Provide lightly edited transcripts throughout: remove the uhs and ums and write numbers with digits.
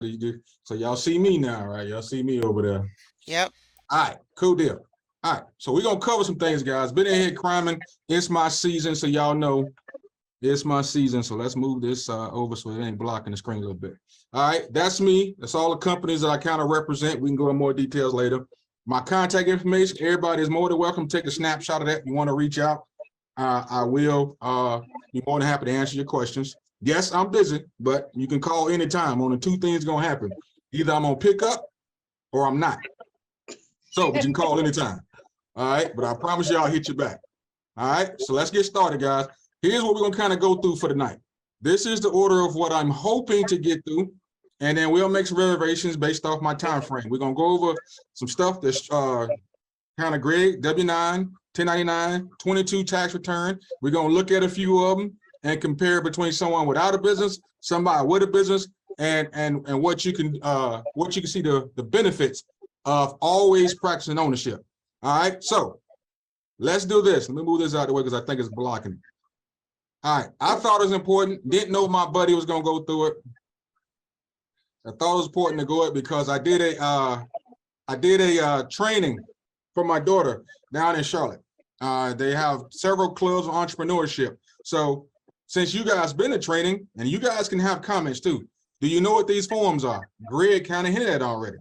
So y'all see me now, right? Y'all see me over there. Yep. All right, cool deal. All right, so we're gonna cover some things, guys. Been in here cramming. It's my season, so y'all know it's my season. So let's move this over so it ain't blocking the screen a little bit. All right, that's me. That's all the companies that I kind of represent. We can go in more details later. My contact information, everybody is more than welcome to take a snapshot of that. If you want to reach out, I will be more than happy to answer your questions. Yes, I'm busy, but you can call anytime. Only two things gonna happen. Either I'm gonna pick up or I'm not. So, but you can call anytime. All right, but I promise you I'll hit you back. All right, so let's get started, guys. Here's what we're gonna kind of go through for tonight. This is the order of what I'm hoping to get through, and then we'll make some reservations based off my time frame. We're gonna go over some stuff that's kind of great, W-9, 1099, 22 tax return. We're gonna look at a few of them and compare between someone without a business, somebody with a business, and what you can see the benefits of always practicing ownership. All right, so let's do this. Let me move this out of the way because I think it's blocking. All right, I thought it was important. Didn't know my buddy was gonna go through it. I thought it was important to go it because I did a training for my daughter down in Charlotte. They have several clubs of entrepreneurship. So since you guys been to training, and you guys can have comments too. Do you know what these forms are? Greg kind of hinted at already.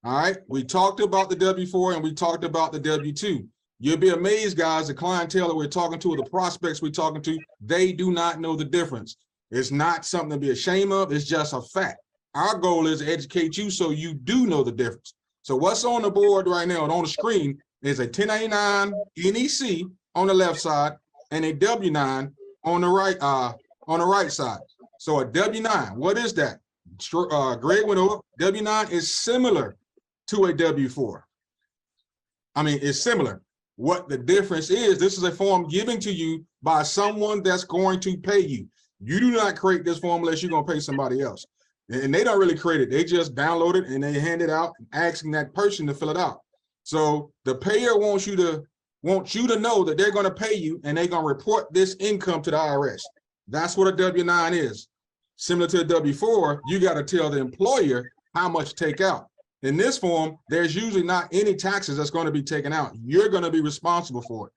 All right, we talked about the W-4 and we talked about the W-2. You'll be amazed, guys, the clientele that we're talking to, or the prospects we're talking to, they do not know the difference. It's not something to be ashamed of. It's just a fact. Our goal is to educate you so you do know the difference. So what's on the board right now and on the screen is a 1099 NEC on the left side and a W-9 on the right side. So a W-9, what is that? Greg went over. W-9 is similar to a W-4. I mean, it's similar. What the difference is, this is a form given to you by someone that's going to pay you. You do not create this form unless you're going to pay somebody else. And they don't really create it. They just download it and they hand it out, asking that person to fill it out. So the payer wants you to know that they're going to pay you and they're going to report this income to the IRS. That's what a W-9 is. Similar to a W-4, you got to tell the employer how much to take out. In this form, there's usually not any taxes that's going to be taken out. You're going to be responsible for it.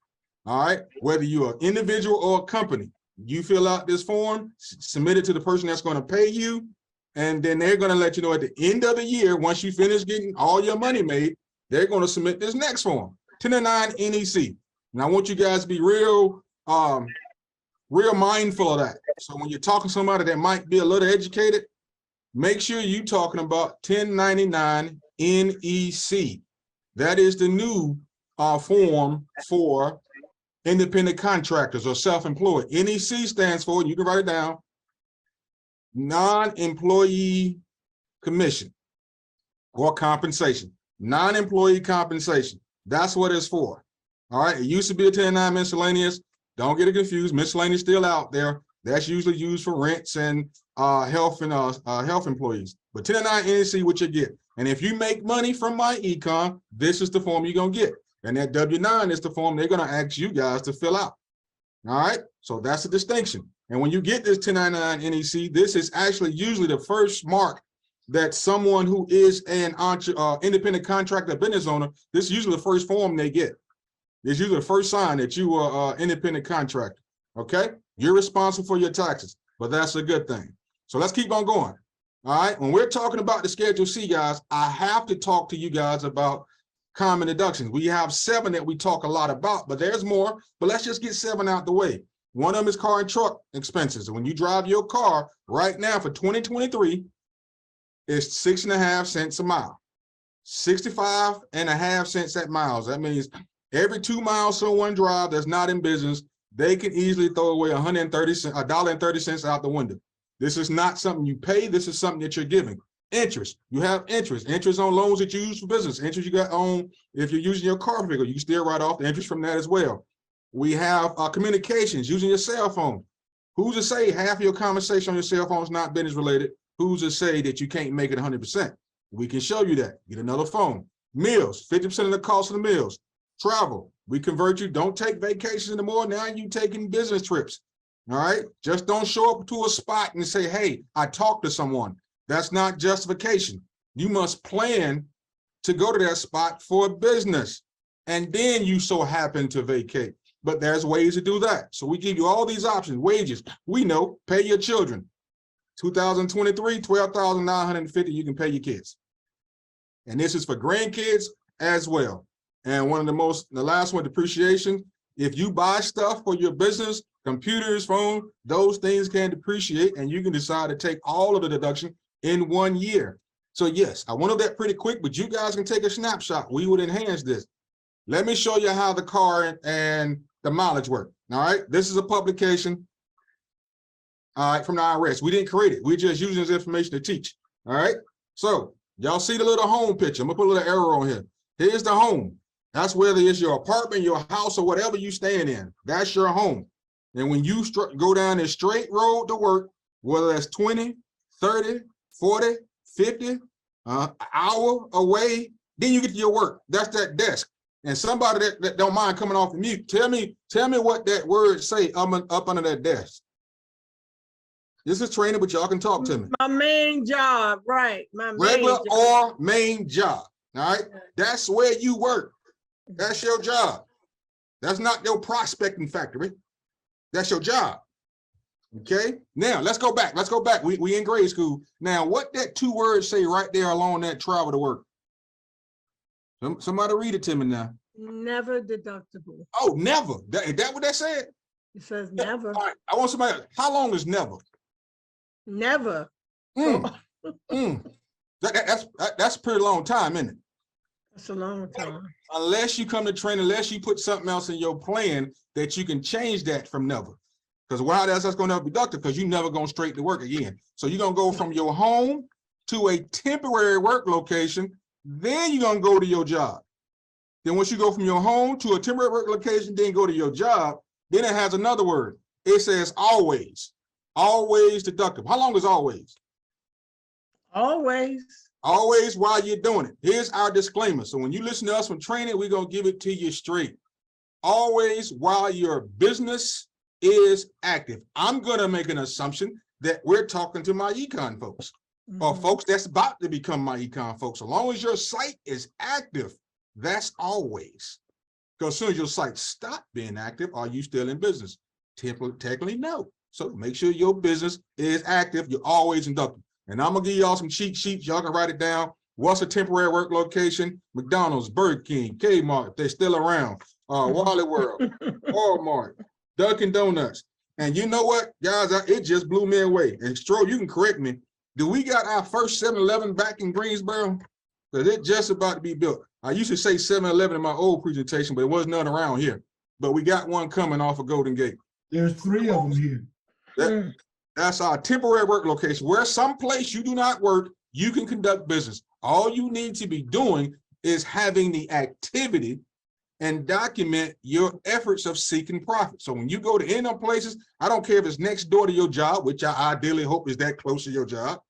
All right. Whether you're an individual or a company, you fill out this form, submit it to the person that's going to pay you, and then they're going to let you know at the end of the year, once you finish getting all your money made, they're going to submit this next form, 1099 NEC. And I want you guys to be real mindful of that. So when you're talking to somebody that might be a little educated, make sure you're talking about 1099 NEC. That is the new form for independent contractors or self-employed. NEC stands for, you can write it down, non-employee commission or compensation. Non-employee compensation. That's what it's for. All right. It used to be a 1099 miscellaneous. Don't get it confused. Miscellaneous still out there. That's usually used for rents and health employees. But 1099 NEC, what you get. And if you make money from my econ, this is the form you're gonna get. And that W-9 is the form they're gonna ask you guys to fill out. All right. So that's the distinction. And when you get this 1099 NEC, this is actually usually the first mark that someone who is an independent contractor business owner, this is usually the first form they get. It's usually the first sign that you are an independent contractor. Okay. You're responsible for your taxes, but that's a good thing. So let's keep on going. All right. When we're talking about the Schedule C, guys, I have to talk to you guys about common deductions. We have 7 that we talk a lot about, but there's more. But let's just get 7 out the way. One of them is car and truck expenses. And when you drive your car right now for 2023, it's 6.5 cents a mile. 65.5 cents at miles. That means every 2 miles someone drives that's not in business, they can easily throw away $1.30 out the window. This is not something you pay. This is something that you're giving. Interest. You have interest. Interest on loans that you use for business. Interest you got on if you're using your car vehicle. You can still write off the interest from that as well. We have communications, using your cell phone. Who's to say half of your conversation on your cell phone is not business related? Who's to say that you can't make it 100%? We can show you that. Get another phone. Meals, 50% of the cost of the meals. Travel, we convert you. Don't take vacations anymore. Now you taking business trips. All right. Just don't show up to a spot and say, hey, I talked to someone. That's not justification. You must plan to go to that spot for business, and then you so happen to vacate. But there's ways to do that. So we give you all these options. Wages, we know, pay your children. 2023, $12,950, you can pay your kids. And this is for grandkids as well. And the last one, depreciation. If you buy stuff for your business, computers, phone, those things can depreciate, and you can decide to take all of the deduction in 1 year. So yes, I went over that pretty quick, but you guys can take a snapshot. We would enhance this. Let me show you how the car and the mileage work. All right, this is a publication, all right, from the IRS. We didn't create it. We're just using this information to teach. All right, so y'all see the little home picture. I'm gonna put a little arrow on here. Here's the home. That's whether it's your apartment, your house, or whatever you staying in. That's your home. And when you go down this straight road to work, whether that's 20, 30, 40, 50, hour away, then you get to your work. That's that desk. And somebody that don't mind coming off the mute, tell me what that word say up under that desk. This is training, but y'all can talk to me. My main job, right? My regular or main job. All right, that's where you work. That's your job. That's not your prospecting factory. That's your job. Okay. Now let's go back. Let's go back. We in grade school. Now, what that 2 words say right there along that travel to work? Somebody read it to me now. Never deductible. Oh, never. Is that what that said? It says never. All right. I want somebody else. How long is never? Never. That's a pretty long time, isn't it? That's a long time. Unless you come to training, unless you put something else in your plan that you can change that from never. Because why that's going to be deducted, because you're never going straight to work again. So you're going to go from your home to a temporary work location, then you're going to go to your job. Then once you go from your home to a temporary work location, then go to your job, then it has another word. It says always. Always deductible. How long is always? Always. Always while you're doing it. Here's our disclaimer. So when you listen to us from training, we're going to give it to you straight. Always while your business is active. I'm going to make an assumption that we're talking to my econ folks, or folks that's about to become my econ folks. As long as your site is active, that's always. Because as soon as your site stops being active, are you still in business? Technically, no. So make sure your business is active. You're always inducted. And I'm going to give y'all some cheat sheets. Y'all can write it down. What's a temporary work location? McDonald's, Burger King, Kmart, if they're still around. Wally World, Walmart, Dunkin' Donuts. And you know what, guys? It just blew me away. And Stroh, you can correct me. Do we got our first 7-Eleven back in Greensboro? Because it's just about to be built. I used to say 7-Eleven in my old presentation, but it was none around here. But we got one coming off of Golden Gate. There's 3 of them here. That's our temporary work location, where someplace you do not work, you can conduct business. All you need to be doing is having the activity and document your efforts of seeking profit. So when you go to any of them places, I don't care if it's next door to your job, which I ideally hope is that close to your job,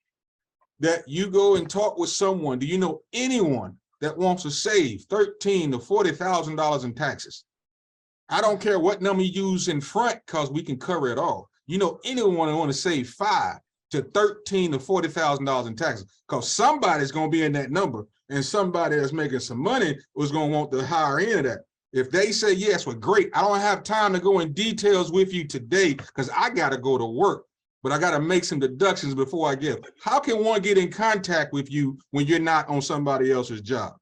that you go and talk with someone. Do you know anyone that wants to save $13,000 to $40,000 in taxes? I don't care what number you use in front, because we can cover it all. You know anyone that want to save $5,000 to $13,000 to $40,000 in taxes, because somebody's going to be in that number, and somebody that's making some money was going to want the higher end of that. If they say yes, well, great. I don't have time to go in details with you today because I got to go to work, but I got to make some deductions before I get. How can one get in contact with you when you're not on somebody else's job?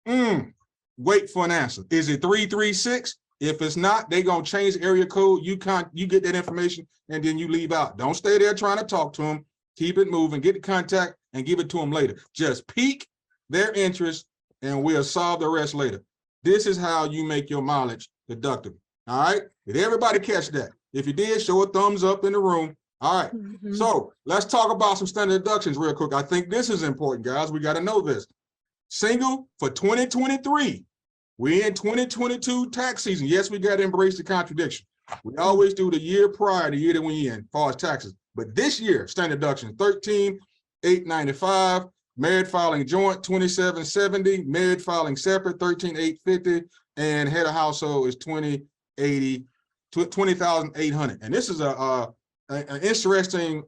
Wait for an answer. Is it 336? If it's not, they're going to change the area code. You get that information, and then you leave out. Don't stay there trying to talk to them. Keep it moving. Get the contact and give it to them later. Just pique their interest, and we'll solve the rest later. This is how you make your mileage deductible. All right? Did everybody catch that? If you did, show a thumbs up in the room. All right. So let's talk about some standard deductions real quick. I think this is important, guys. We got to know this. Single for 2023. We're in 2022 tax season. Yes, we got to embrace the contradiction. We always do the year prior, the year that we're in, as far as taxes. But this year, standard deduction, $13,895. Married filing joint, $2,770. Married filing separate, $13,850. And head of household is $20,800. And this is an interesting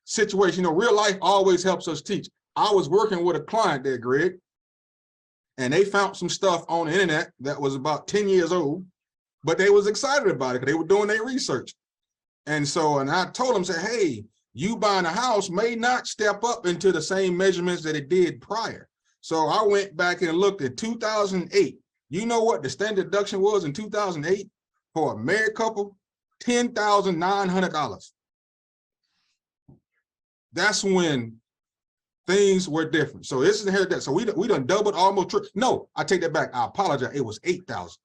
situation. You know, real life always helps us teach. I was working with a client there, Greg, and they found some stuff on the internet that was about 10 years old, but they was excited about it because they were doing their research. And so, and I told them, say, hey, you buying a house may not step up into the same measurements that it did prior. So I went back and looked at 2008. You know what the standard deduction was in 2008 for a married couple? $10,900. That's when things were different. So this is the so we done doubled, almost. No, I take that back. I apologize. It was 8,000.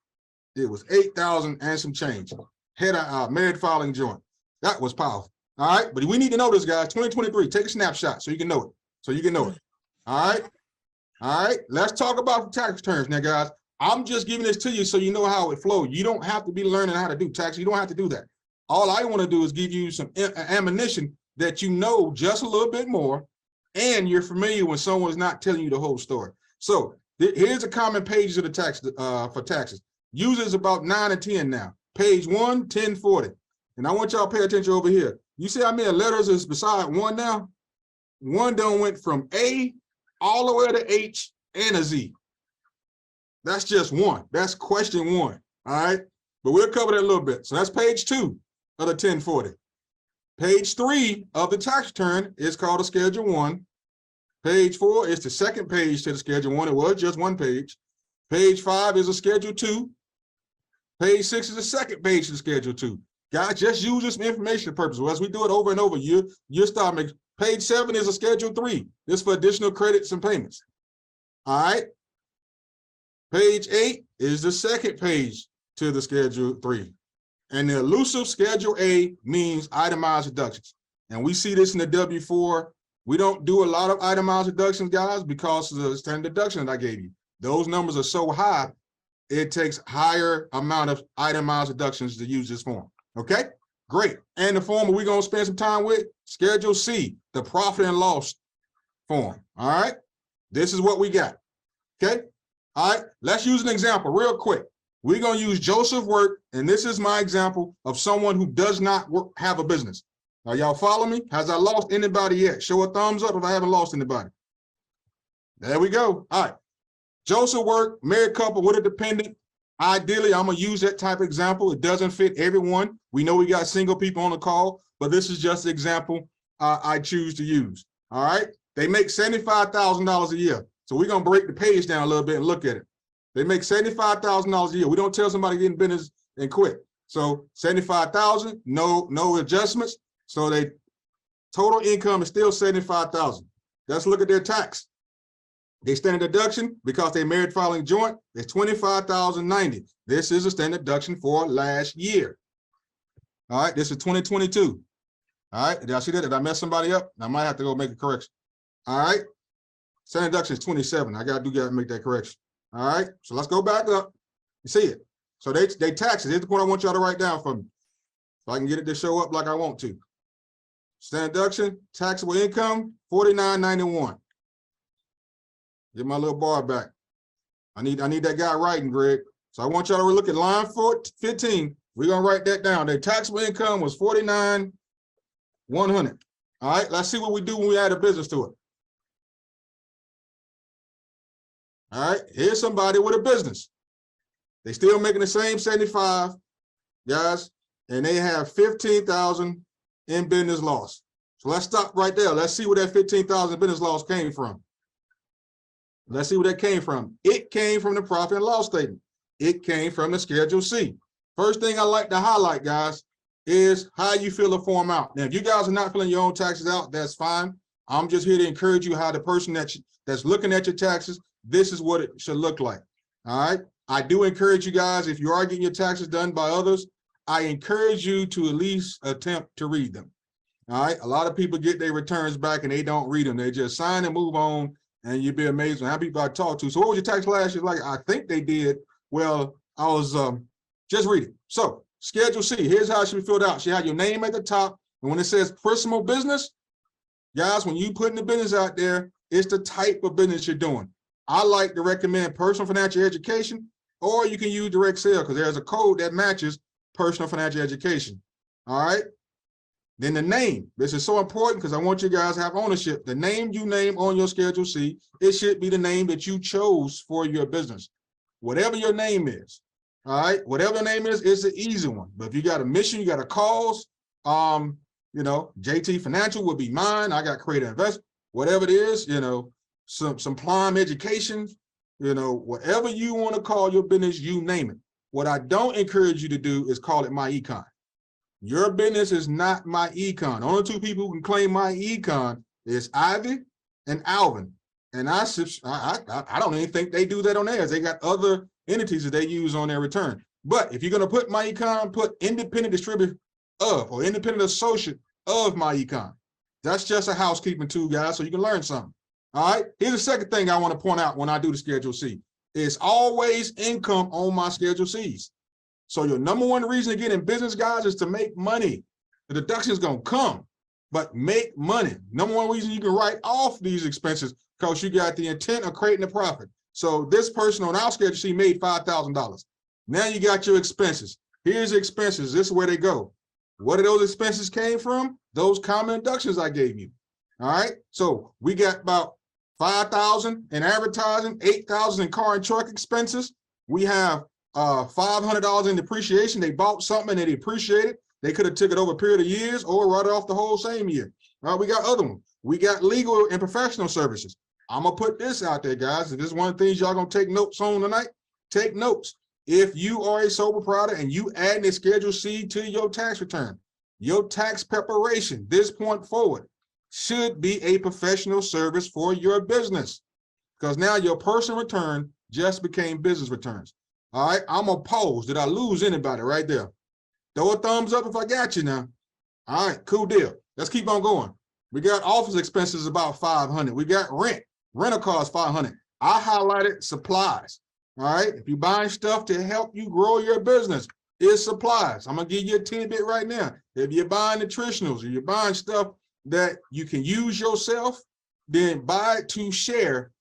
It was 8,000 and some change. Had a married filing joint. That was powerful. All right, but we need to know this, guys. 2023. Take a snapshot so you can know it. So you can know it. All right. All right. Let's talk about the tax returns now, guys. I'm just giving this to you so you know how it flows. You don't have to be learning how to do tax. You don't have to do that. All I want to do is give you some ammunition that you know just a little bit more, and you're familiar when someone's not telling you the whole story. So here's the common pages of the tax for taxes. Uses about 9 and 10 now. Page 1, 1040. And I want y'all to pay attention over here. You see how many letters is beside 1 now? 1 done went from A all the way to H and a Z. That's just 1. That's question 1. All right. But we'll cover that a little bit. So that's page 2 of the 1040. Page 3 of the tax return is called a Schedule 1. Page 4 is the second page to the Schedule 1. It was just 1 page. Page 5 is a Schedule 2. Page 6 is the second page to the Schedule 2. Guys, just use this for information purposes. As we do it over and over, you start making. Page 7 is a Schedule 3. This is for additional credits and payments. All right. Page 8 is the second page to the Schedule 3. And the elusive Schedule A means itemized deductions. And we see this in the W-4. We don't do a lot of itemized deductions, guys, because of the standard deduction that I gave you. Those numbers are so high, it takes higher amount of itemized deductions to use this form. Okay, great. And the form we're going to spend some time with, Schedule C, the profit and loss form. All right, this is what we got. Okay, all right, let's use an example real quick. We're going to use Joseph Work, and this is my example of someone who does not have a business. Are y'all follow me? Has I lost anybody yet? Show a thumbs up if I haven't lost anybody. There we go. All right. Joseph Work, married couple with a dependent. Ideally, I'm going to use that type of example. It doesn't fit everyone. We know we got single people on the call, but this is just an example I choose to use. All right. They make $75,000 a year. So we're going to break the page down a little bit and look at it. They make $75,000 a year. We don't tell somebody to get in business and quit. So 75,000, no adjustments. So they total income is still 75,000. Let's look at their tax. They standard deduction because they married filing joint is 25,090. This is a standard deduction for last year. All right, this is 2022. All right, did I see that? Did I mess somebody up? I might have to go make a correction. All right, standard deduction is 27. I got to make that correction. All right, so let's go back up. You see it? So they taxes. Here's the point I want y'all to write down for me, so I can get it to show up like I want to. Standard deduction, taxable income, $49.91. Get my little bar back. I need that guy writing, Greg. So I want y'all to look at line 15. We're gonna write that down. Their taxable income was $49,100. All right, let's see what we do when we add a business to it. All right, here's somebody with a business. They still making the same 75, guys, and they have 15,000 in business loss. So let's stop right there. Let's see where that 15,000 business loss came from. Let's see where that came from. It came from the profit and loss statement. It came from the Schedule C. First thing I like to highlight, guys, is how you fill the form out. Now, if you guys are not filling your own taxes out, that's fine. I'm just here to encourage you how the person that's looking at your taxes, this is what it should look like. All right. I do encourage you guys, if you are getting your taxes done by others, I encourage you to at least attempt to read them. All right. A lot of people get their returns back and they don't read them. They just sign and move on. And you'd be amazed how people I talked to. So what was your tax last year like? I think they did. Well, I was just reading. So Schedule C, here's how it should be filled out. She had your name at the top. And when it says personal business, guys, when you putting the business out there, it's the type of business you're doing. I like to recommend personal financial education, or you can use direct sale because there's a code that matches personal financial education. All right. Then the name. This is so important because I want you guys to have ownership. The name you name on your Schedule C, it should be the name that you chose for your business. Whatever your name is, all right? Whatever the name is, it's an easy one. But if you got a mission, you got a cause, you know, JT Financial would be mine. I got Creative Investment, whatever it is, you know, some Prime Education, you know, whatever you want to call your business, you name it. What I don't encourage you to do is call it My Econ. Your business is not My Econ. Only two people who can claim My Econ is Ivy and Alvin. And I don't even think they do that on theirs. They got other entities that they use on their return. But if you're going to put My Econ, put independent distributor of or independent associate of My Econ. That's just a housekeeping tool, guys, so you can learn something. All right. Here's the second thing I want to point out when I do the Schedule C. It's always income on my Schedule Cs. So your number one reason to get in business, guys, is to make money. The deduction is going to come, but make money. Number one reason you can write off these expenses because you got the intent of creating a profit. So this person on our Schedule C made $5,000. Now you got your expenses. Here's the expenses. This is where they go. What do those expenses came from? Those common deductions I gave you. All right. So we got about $5,000 in advertising, $8,000 in car and truck expenses. We have $500 in depreciation. They bought something and they depreciated. They could have took it over a period of years or wrote it off the whole same year. We got other ones. We got legal and professional services. I'm gonna put this out there, guys. This is one of the things y'all gonna take notes on tonight. Take notes. If you are a sole proprietor and you add a Schedule C to your tax return, your tax preparation, this point forward, should be a professional service for your business. Because now your personal return just became business returns. All right, I'm gonna pause. Did I lose anybody right there? Throw a thumbs up if I got you now. All right, cool deal. Let's keep on going. We got office expenses about $500. We got rental costs $500. I highlighted supplies. All right, if you're buying stuff to help you grow your business, it's supplies. I'm gonna give you a tidbit right now. If you're buying nutritionals or you're buying stuff that you can use yourself, then buy it to share,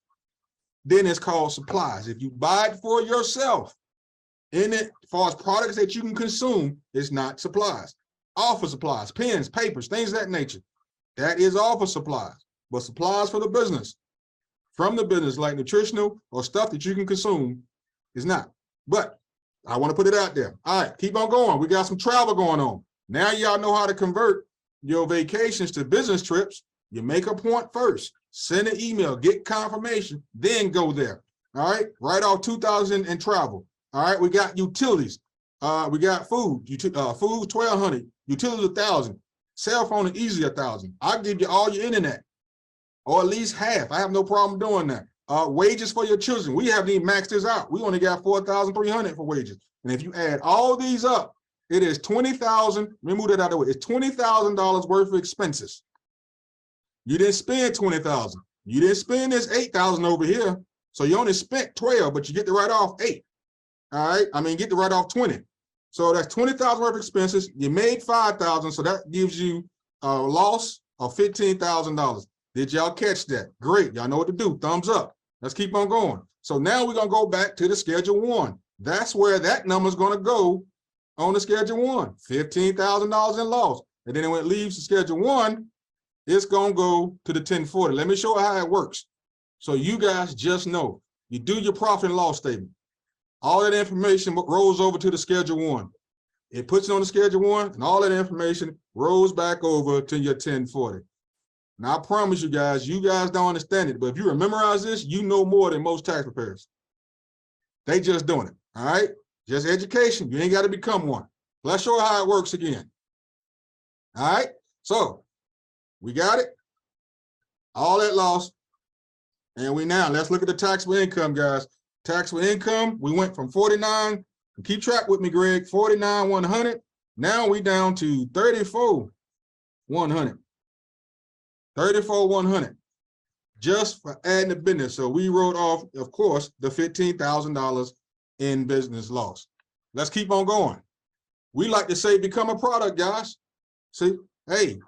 then it's called supplies. If you buy it for yourself, in it, as far as products that you can consume, it's not supplies. Office supplies, pens, papers, things of that nature. That is office supplies. But supplies for the business, from the business, like nutritional or stuff that you can consume, is not. But I want to put it out there. All right, keep on going. We got some travel going on. Now y'all know how to convert your vacations to business trips. You make a point first, send an email, get confirmation, then go there. All right, write off $2,000 in travel. All right, we got utilities. We got food. Food $1,200. Utilities $1,000. Cell phone is easy $1,000. I'll give you all your internet, or at least half. I have no problem doing that. Wages for your children. We haven't even maxed this out. We only got $4,300 for wages. And if you add all these up, it is $20,000. Let me move that out of the way. It's $20,000 worth of expenses. You didn't spend $20,000. You didn't spend this $8,000 over here. So you only spent 12, but you get to write off 8. All right. I mean, get to write off 20. So that's $20,000 worth of expenses. You made $5,000. So that gives you a loss of $15,000. Did y'all catch that? Great. Y'all know what to do. Thumbs up. Let's keep on going. So now we're going to go back to the Schedule 1. That's where that number is going to go on the Schedule 1. $15,000 in loss. And then when it leaves the Schedule 1, it's going to go to the 1040. Let me show you how it works. So you guys just know. You do your profit and loss statement. All that information rolls over to the Schedule 1. It puts it on the Schedule 1, and all that information rolls back over to your 1040. Now, I promise you guys don't understand it, but if you memorize this, you know more than most tax preparers. They just doing it, all right? Just education. You ain't got to become one. Let's show you how it works again. All right? So, we got it. All that loss. And let's look at the taxable income, guys. Taxable income, we went from 49, keep track with me, Greg, 49,100. Now we down to 34,100. 34,100 just for adding the business. So we wrote off, of course, the $15,000 in business loss. Let's keep on going. We like to say, become a product, guys. See, hey,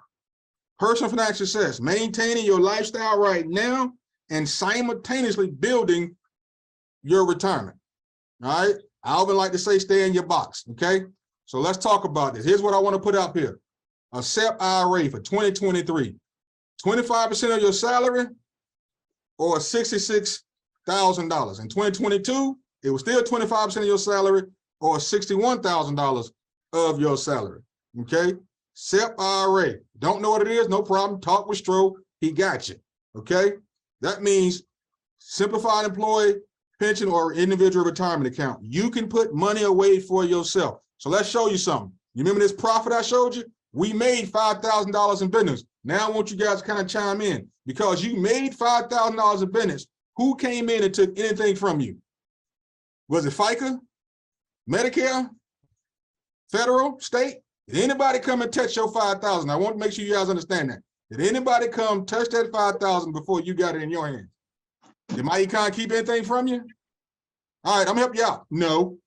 personal financial success, maintaining your lifestyle right now and simultaneously building your retirement. All right. I often like to say, stay in your box. Okay. So let's talk about this. Here's what I want to put up here. a SEP IRA for 2023? 25% of your salary or $66,000? In 2022, it was still 25% of your salary or $61,000 of your salary. Okay. SEP IRA. Don't know what it is? No problem. Talk with Stro. He got you. Okay. That means simplified employee pension or individual retirement account. You can put money away for yourself. So let's show you something. You remember this profit I showed you? We made $5,000 in business. Now I want you guys to kind of chime in because you made $5,000 in business. Who came in and took anything from you? Was it FICA, Medicare, federal, state? Did anybody come and touch your 5,000? I want to make sure you guys understand that. Did anybody come touch that 5,000 before you got it in your hands? Did my econ keep anything from you? All right, I'm gonna help you out. No,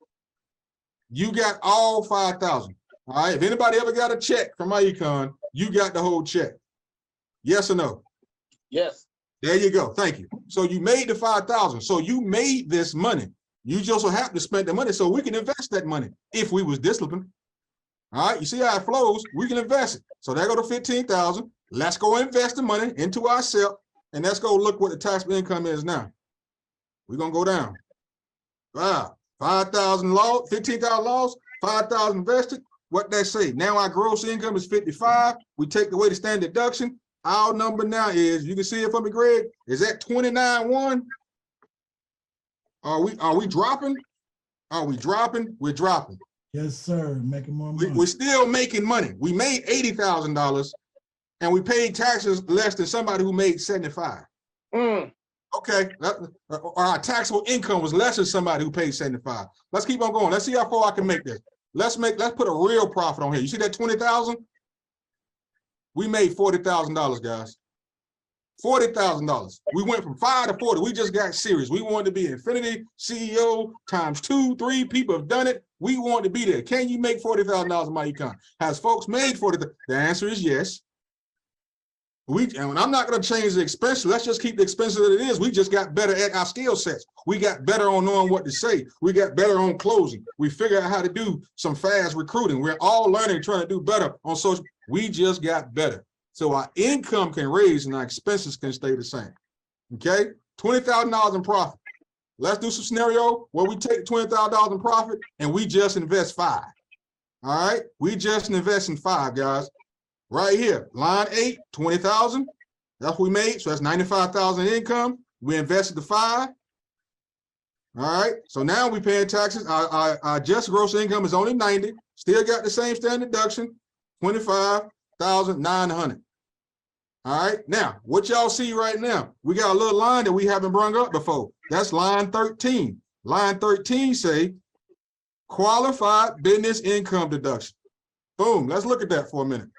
you got all 5,000. All right, if anybody ever got a check from my econ, you got the whole check. Yes or no? Yes. There you go. Thank you. So you made the 5,000. So you made this money. You just so happen to spend the money so we can invest that money if we was disciplined. All right, you see how it flows? We can invest it. So there go to 15,000. Let's go invest the money into our SEP, and let's go look what the taxable income is now. We're gonna go down. 5,000 lost, 15,000 lost, 5,000 invested. What they say? Now our gross income is 55. We take away the standard deduction. Our number now is, you can see it for me, Greg, is that 29.1? Are we dropping? Are we dropping? We're dropping. Yes, sir. Making more money. We're still making money. We made $80,000 and we paid taxes less than somebody who made 75. Okay, our taxable income was less than somebody who paid 75. Let's keep on going. Let's see how far I can make this. Let's put a real profit on here. You see that 20,000? We made $40,000, guys. $40,000. We went from 5 to 40. We just got serious. We wanted to be Infinity CEO times 2, 3. People have done it. We want to be there. Can you make $40,000 in my econ? Has folks made 40? The answer is yes. And I'm not going to change the expense. Let's just keep the expenses that it is. We just got better at our skill sets. We got better on knowing what to say. We got better on closing. We figured out how to do some fast recruiting. We're all learning, trying to do better on social. We just got better. So our income can raise and our expenses can stay the same. Okay, $20,000 in profit. Let's do some scenario where we take $20,000 in profit and we just invest 5. All right, we just invest in 5, guys. Right here, line 8, 20,000. That's what we made. So that's 95,000 income. We invested the 5. All right. So now we paying taxes. Our just gross income is only 90. Still got the same standard deduction, 25,900. All right. Now, what y'all see right now? We got a little line that we haven't brought up before. That's line 13. Line 13 say qualified business income deduction. Boom. Let's look at that for a minute.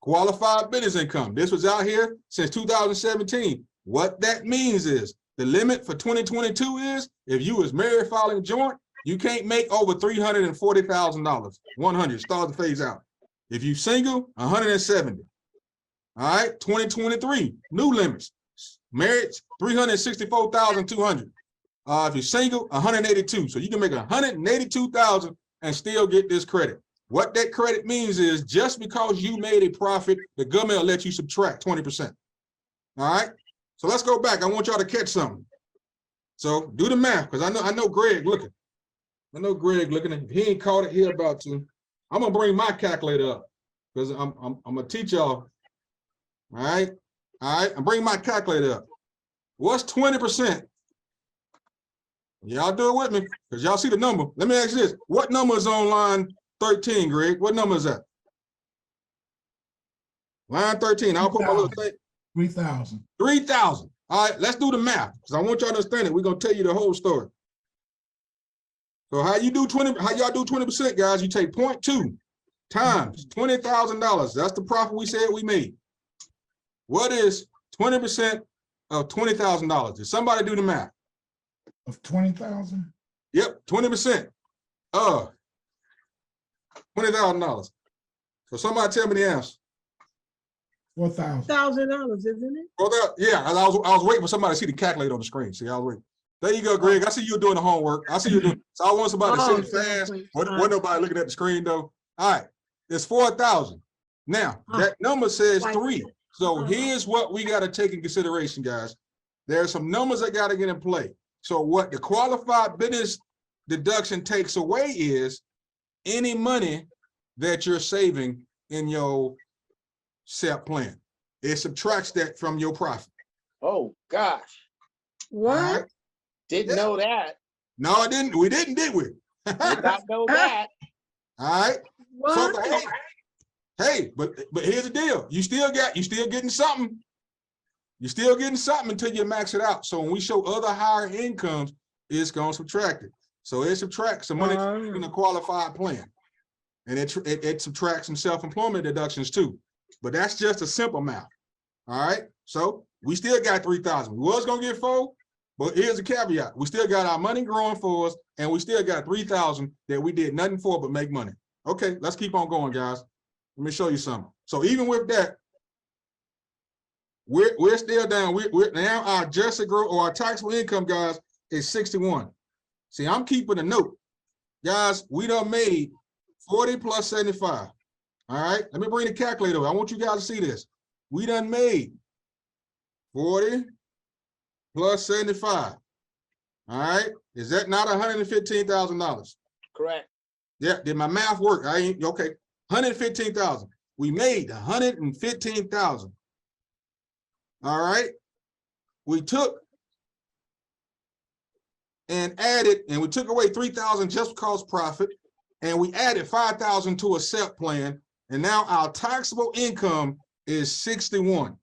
Qualified business income. This was out here since 2017. What that means is the limit for 2022 is if you was married filing joint, you can't make over $340,000. 100 start to phase out. If you single, 170. All right, 2023 new limits. Marriage 364,200. If you're single, 182. So you can make 182,000 and still get this credit. What that credit means is just because you made a profit, the government will let you subtract 20%. All right. So let's go back. I want y'all to catch something. So do the math because I know Greg looking. I know Greg looking. If he ain't caught it, he about to. I'm gonna bring my calculator up because I'm gonna teach y'all. All right. All right. I'm bringing my calculator up. What's 20%? Y'all do it with me because y'all see the number. Let me ask you this. What number is on line 13, Greg? What number is that? Line 13. I'll put my little thing. 3,000. 3,000. All right, let's do the math because I want y'all to understand it. We're gonna tell you the whole story. So how y'all do 20%, guys? You take 0.2 times $20,000. That's the profit we said we made. What is 20% of $20,000? Did somebody do the math? Of 20,000? Yep, 20% of $20,000. So somebody tell me the answer. $4,000. $1,000, isn't it? Well, yeah, I was waiting for somebody to see the calculator on the screen. See, I was waiting. There you go, Greg. I see you doing the homework. I see you doing. So I want somebody to say it fast. Wasn't nobody looking at the screen though. All right. It's 4,000. Now, that number says Right. 3. So here's what we got to take in consideration, guys. There are some numbers that got to get in play. So what the qualified business deduction takes away is any money that you're saving in your SEP plan. It subtracts that from your profit. Oh gosh, What? All right? didn't Yeah. know that. No, I didn't. We didn't, did we? Did not know that. All right. So What? hey, but here's the deal. You still getting something. You're still getting something until you max it out. So when we show other higher incomes, it's gonna subtract it. So it subtracts some money in a qualified plan. And it subtracts some self-employment deductions too. But that's just a simple math. All right. So we still got 3,000. We was gonna get 4, but here's a caveat. We still got our money growing for us, and we still got 3,000 that we did nothing for but make money. Okay, let's keep on going, guys. Let me show you something. So even with that, we're still down. We're now our adjusted growth or our taxable income, guys, is 61. See, I'm keeping a note. Guys, we done made 40 plus 75. All right, let me bring the calculator. I want you guys to see this. We done made 40 plus 75. All right, is that not $115,000? Correct. Yeah, did my math work? I ain't okay. 115,000. We made 115,000. All right. We took and added, and we took away 3,000 just because profit, and we added 5,000 to a SEP plan, and now our taxable income is 61.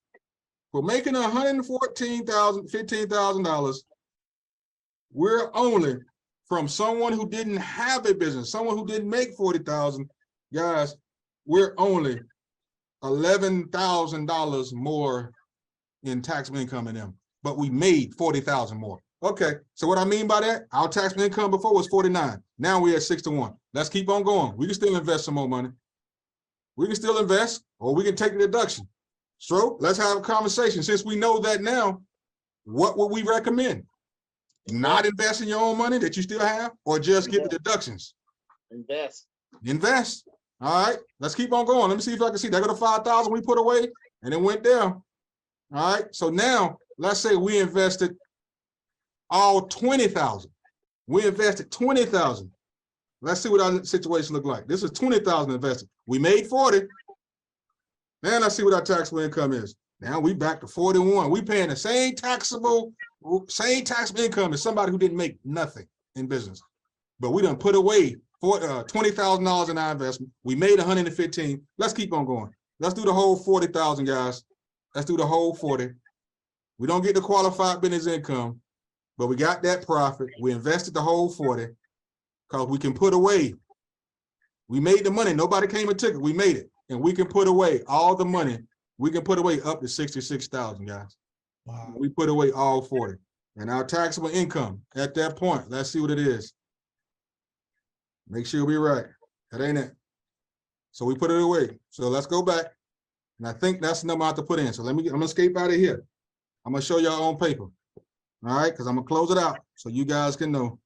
For making $114,000, $15,000, we're only from someone who didn't have a business, someone who didn't make 40,000, guys, we're only $11,000 more in taxable income in them, but we made 40,000 more. Okay, so what I mean by that, our taxable income before was 49. Now we're at 61. Let's keep on going. We can still invest some more money. We can still invest, or we can take the deduction. So let's have a conversation. Since we know that now, what would we recommend? Not invest in your own money that you still have, or just get the deductions? Invest. Invest. All right, let's keep on going. Let me see if I can see. That go to 5,000 we put away, and it went down. All right, so now let's say we invested all 20,000. We invested 20,000. Let's see what our situation look like. This is 20,000 invested. We made 40. Now let's see what our taxable income is. Now we back to 41. We paying the same taxable income as somebody who didn't make nothing in business. But we done put away $20,000 in our investment. We made 115. Let's keep on going. Let's do the whole 40,000, guys. Let's do the whole 40. We don't get the qualified business income, but we got that profit. We invested the whole 40 because we can put away. We made the money. Nobody came and took it. We made it. And we can put away all the money. We can put away up to 66,000, guys. Wow. We put away all 40. And our taxable income at that point, let's see what it is. Make sure we're right. That ain't it. So we put it away. So let's go back. And I think that's the number I have to put in. So I'm gonna escape out of here. I'm gonna show y'all on paper. All right, because I'm gonna close it out so you guys can know.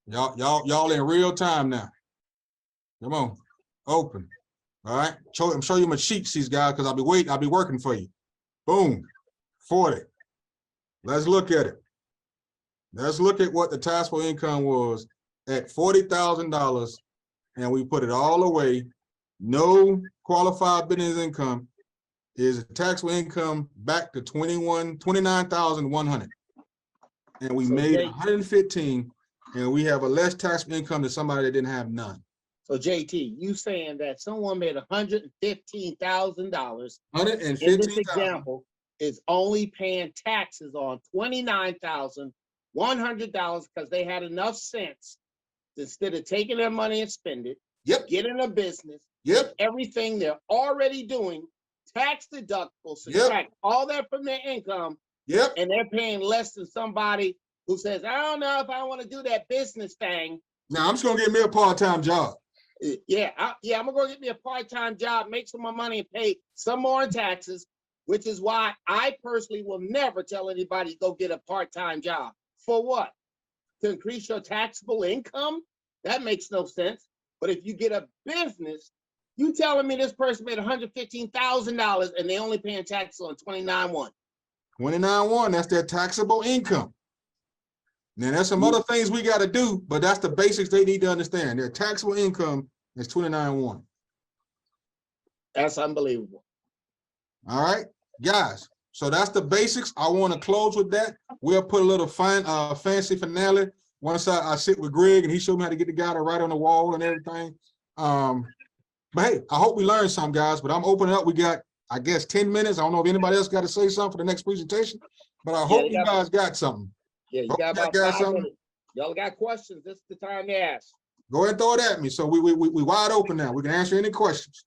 Y'all in real time now. Come on, open. All right, I'm showing you my sheets, these guys, because I'll be working for you. Boom, 40. Let's look at it. Let's look at what the taxable income was at $40,000, and we put it all away. No qualified business income is taxable income back to 29,100, and we made 115, and we have a less taxable income than somebody that didn't have none. So JT, you saying that someone made $115,000 in this 115,000. example is only paying taxes on $29,100 because they had enough sense instead of taking their money and spend it. Yep. Getting a business. Yep. Everything they're already doing, tax deductible, subtract all that from their income. Yep. And they're paying less than somebody who says, I don't know if I want to do that business thing. Now I'm just gonna get me a part-time job. I'm gonna go get me a part-time job, make some more money, and pay some more in taxes, which is why I personally will never tell anybody to go get a part-time job. For what? To increase your taxable income? That makes no sense. But if you get a business, you telling me this person made $115,000 and they only paying taxes on 29.1. 29.1, that's their taxable income. Now, there's some other things we got to do, but that's the basics they need to understand. Their taxable income is 29.1. That's unbelievable. All right, guys. So that's the basics. I want to close with that. We'll put a little fancy finale once I sit with Greg and he showed me how to get the guy to write on the wall and everything. But hey, I hope we learned something, guys. But I'm opening up. We got, I guess, 10 minutes. I don't know if anybody else got to say something for the next presentation, but I hope you guys got something. Yeah, you Hope got you about got 5 something. minutes. Y'all got questions. This is the time to ask. Go ahead and throw it at me. So we wide open now. We can answer any questions.